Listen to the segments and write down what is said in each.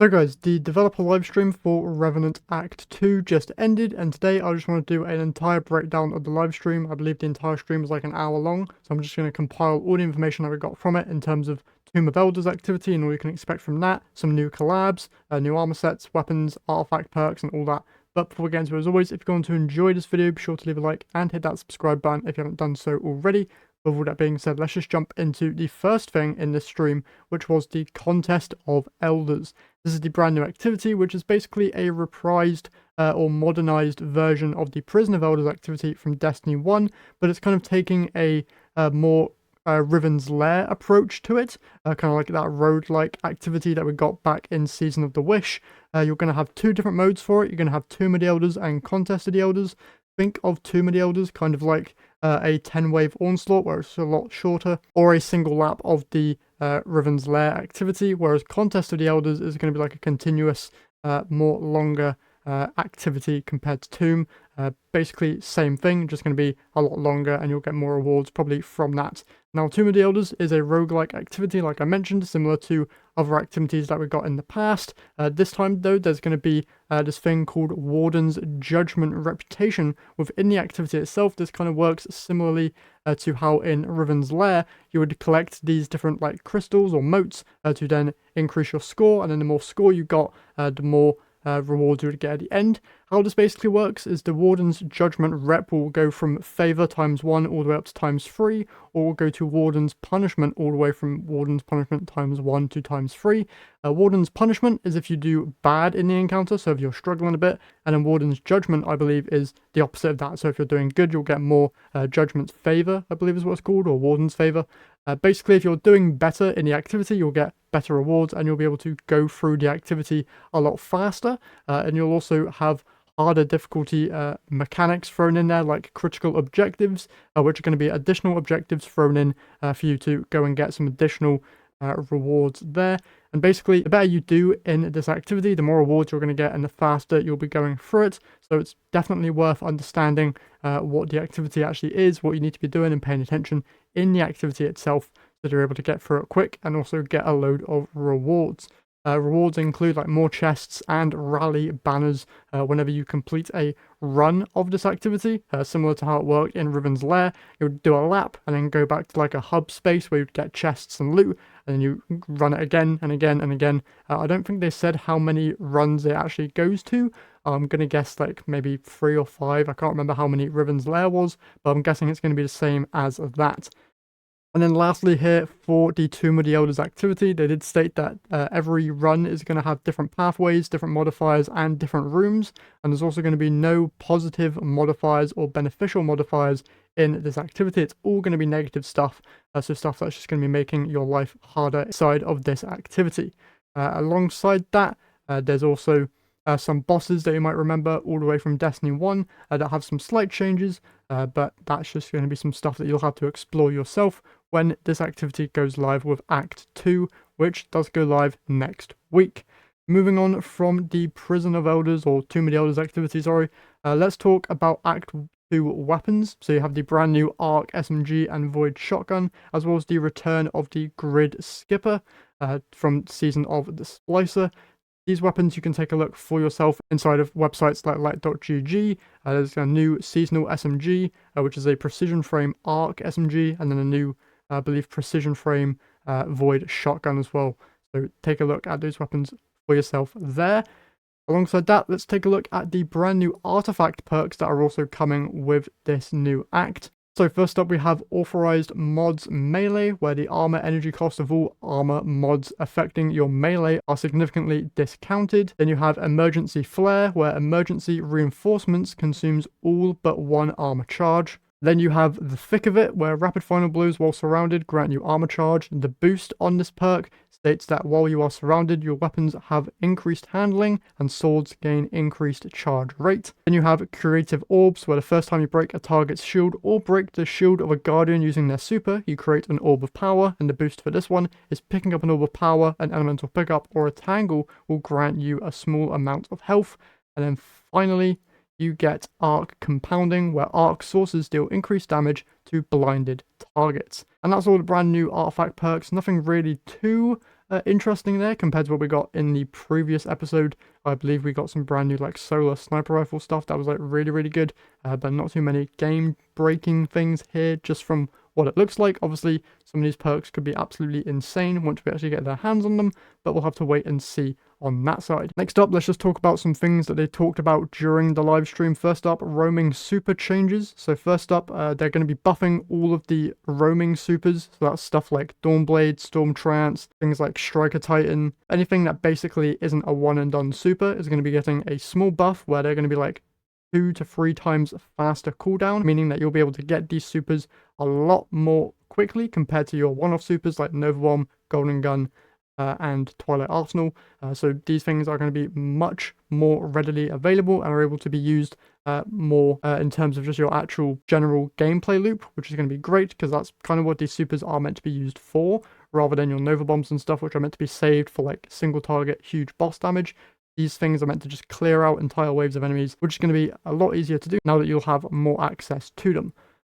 So guys, the developer livestream for Revenant Act 2 just ended, and today I just want to do an entire breakdown of the livestream. I believe the entire stream is like an hour long, so I'm just going to compile all the information that we got from it in terms of Tomb of Elders activity and all you can expect from that, some new collabs, new armor sets, weapons, artifact perks, and all that. But before we get into it, as always, if you're going to enjoy this video, be sure to leave a like and hit that subscribe button if you haven't done so already. With all that being said, let's just jump into the first thing in this stream, which was the Contest of Elders. This is the brand new activity, which is basically a reprised or modernized version of the Prison of Elders activity from Destiny 1, but it's kind of taking a more Riven's Lair approach to it, kind of like that roguelike activity that we got back in Season of the Wish. You're going to have two different modes for it. You're going to have Tomb of the Elders and Contest of the Elders. Think of Tomb of the Elders kind of like a 10-wave onslaught, where it's a lot shorter, or a single lap of the Riven's Lair activity, whereas Contest of the Elders is going to be like a continuous, more longer activity compared to Tomb. Basically, same thing, just going to be a lot longer, and you'll get more rewards probably from that. Now, Tomb of the Elders is a roguelike activity, like I mentioned, similar to other activities that we got in the past. This time, though, there's going to be this thing called Warden's Judgment Reputation within the activity itself. This kind of works similarly to how in Riven's Lair you would collect these different like crystals or motes to then increase your score, and then the more score you got, the more rewards you would get at the end. How this basically works is the Warden's Judgment rep will go from Favor ×1 all the way up to ×3, or will go to Warden's Punishment all the way from Warden's Punishment ×1 to ×3. Warden's Punishment is if you do bad in the encounter, so if you're struggling a bit, and then Warden's Judgment, I believe, is the opposite of that. So if you're doing good, you'll get more Judgment's Favor, I believe is what it's called, or Warden's Favor. Basically, if you're doing better in the activity, you'll get better rewards, and you'll be able to go through the activity a lot faster, and you'll also have harder difficulty mechanics thrown in there, like critical objectives, which are going to be additional objectives thrown in for you to go and get some additional rewards there. And basically, the better you do in this activity, the more rewards you're going to get, and the faster you'll be going through it. So it's definitely worth understanding what the activity actually is, what you need to be doing, and paying attention in the activity itself, so you're able to get through it quick and also get a load of rewards. Rewards include like more chests and rally banners whenever you complete a run of this activity, similar to how it worked in Riven's Lair. You would do a lap and then go back to like a hub space where you'd get chests and loot, and then you run it again and again and again. I don't think they said how many runs it actually goes to. I'm going to guess like maybe 3 or 5. I can't remember how many Riven's Lair was, but I'm guessing it's going to be the same as that. And then lastly here, for the Tomb of the Elders activity, they did state that every run is going to have different pathways, different modifiers, and different rooms. And there's also going to be no positive modifiers or beneficial modifiers in this activity. It's all going to be negative stuff, so stuff that's just going to be making your life harder inside of this activity. Alongside that, there's also some bosses that you might remember all the way from Destiny 1 that have some slight changes, but that's just going to be some stuff that you'll have to explore yourself when this activity goes live with Act 2, which does go live next week. Moving on from the Prison of Elders, or Tomb of the Elders activity, sorry, let's talk about Act 2 weapons. So you have the brand new Arc SMG and Void Shotgun, as well as the return of the Grid Skipper from Season of the Splicer. These weapons you can take a look for yourself inside of websites like light.gg. There's a new seasonal SMG, which is a precision frame Arc SMG, and then a new, I believe, precision frame Void Shotgun as well. So take a look at those weapons for yourself there. Alongside that, let's take a look at the brand new artifact perks that are also coming with this new act. So first up, we have Authorized Mods Melee, where the armor energy cost of all armor mods affecting your melee are significantly discounted. Then you have Emergency Flare, where emergency reinforcements consumes all but one armor charge. Then you have The Thick of It, where rapid final blows while surrounded grant you armor charge. The boost on this perk states that while you are surrounded, your weapons have increased handling and swords gain increased charge rate. Then you have Creative Orbs, where the first time you break a target's shield or break the shield of a guardian using their super, you create an orb of power, and the boost for this one is picking up an orb of power, an elemental pickup, or a tangle will grant you a small amount of health. And then finally, you get Arc Compounding, where Arc sources deal increased damage to blinded targets. And that's all the brand new artifact perks. Nothing really too interesting there compared to what we got in the previous episode. I believe we got some brand new like solar sniper rifle stuff that was like really, really good, but not too many game breaking things here just from what it looks like. Obviously, some of these perks could be absolutely insane once we actually get their hands on them, but we'll have to wait and see on that side. Next up, let's just talk about some things that they talked about during the live stream. First up, roaming super changes. So first up, they're going to be buffing all of the roaming supers. So that's stuff like Dawnblade, Storm Trance, things like Striker Titan. Anything that basically isn't a one and done super is going to be getting a small buff where they're going to be like 2 to 3 times faster cooldown, meaning that you'll be able to get these supers a lot more quickly compared to your one-off supers like Nova Bomb, Golden Gun, and Twilight Arsenal. So these things are going to be much more readily available and are able to be used more in terms of just your actual general gameplay loop, which is going to be great because that's kind of what these supers are meant to be used for, rather than your Nova Bombs and stuff, which are meant to be saved for like single target huge boss damage. These things are meant to just clear out entire waves of enemies, which is going to be a lot easier to do now that you'll have more access to them.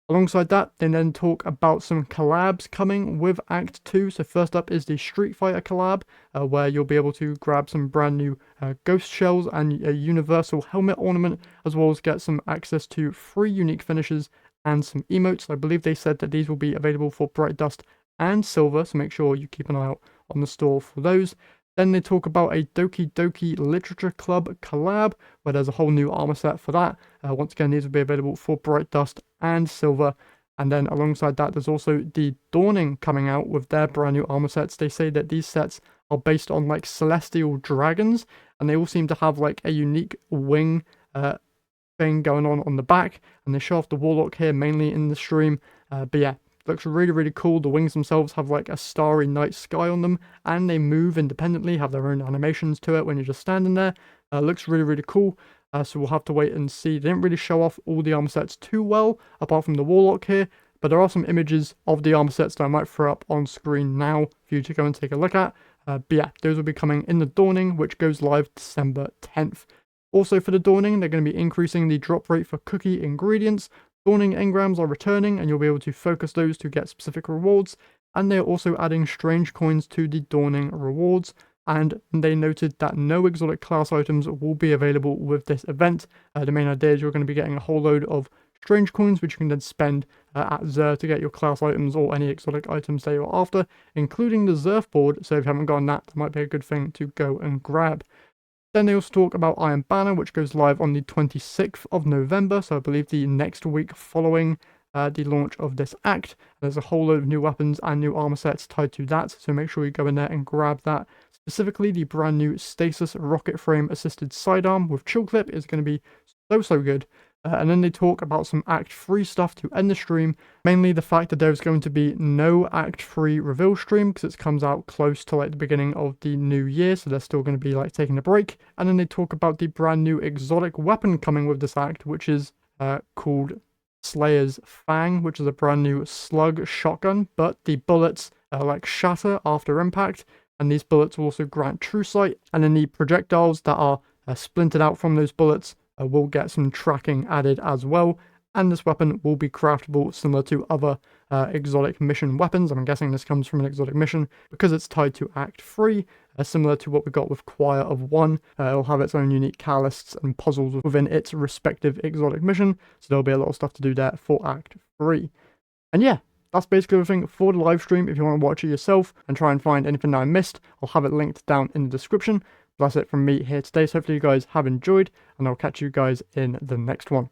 Alongside that, they then talk about some collabs coming with Act 2. So first up is the Street Fighter collab, where you'll be able to grab some brand new ghost shells and a universal helmet ornament, as well as get some access to 3 unique finishes and some emotes. I believe they said that these will be available for Bright Dust and Silver, so make sure you keep an eye out on the store for those. Then they talk about a Doki Doki Literature Club collab, where there's a whole new armor set for that. Once again, these will be available for Bright Dust and Silver. And then alongside that, there's also the Dawning coming out with their brand new armor sets. They say that these sets are based on like celestial dragons, and they all seem to have like a unique wing thing going on the back. And they show off the Warlock here mainly in the stream. But yeah, looks really, really cool. The wings themselves have like a starry night sky on them, and they move independently, have their own animations to it when you're just standing there. Looks really, really cool. So we'll have to wait and see. They didn't really show off all the armor sets too well, apart from the Warlock here, but there are some images of the armor sets that I might throw up on screen now for you to go and take a look at. But yeah, those will be coming in the Dawning, which goes live December 10th. Also for the Dawning, they're going to be increasing the drop rate for cookie ingredients. Dawning engrams are returning, and you'll be able to focus those to get specific rewards. And they're also adding strange coins to the Dawning rewards. And they noted that no exotic class items will be available with this event. The main idea is you're going to be getting a whole load of strange coins, which you can then spend at Xur to get your class items or any exotic items that you're after, including the Xurf board. So if you haven't gotten that, that might be a good thing to go and grab. Then they also talk about Iron Banner, which goes live on the 26th of November, so I believe the next week following the launch of this act. There's a whole load of new weapons and new armor sets tied to that, so make sure you go in there and grab that. Specifically, the brand new Stasis rocket frame assisted sidearm with chill clip is going to be so good. And then they talk about some Act 3 stuff to end the stream, mainly the fact that there's going to be no Act 3 reveal stream because it comes out close to like the beginning of the new year, so they're still going to be like taking a break. And then they talk about the brand new exotic weapon coming with this act, which is called Slayer's Fang, which is a brand new slug shotgun, but the bullets like shatter after impact, and these bullets will also grant true sight, and then the projectiles that are splintered out from those bullets will get some tracking added as well, and this weapon will be craftable similar to other exotic mission weapons. I'm guessing this comes from an exotic mission because it's tied to Act 3, similar to what we got with Choir of One. It'll have its own unique catalysts and puzzles within its respective exotic mission, so there'll be a lot of stuff to do there for Act 3. And yeah, that's basically everything for the live stream. If you want to watch it yourself and try and find anything that I missed, I'll have it linked down in the description. That's it from me here today, so hopefully you guys have enjoyed, and I'll catch you guys in the next one.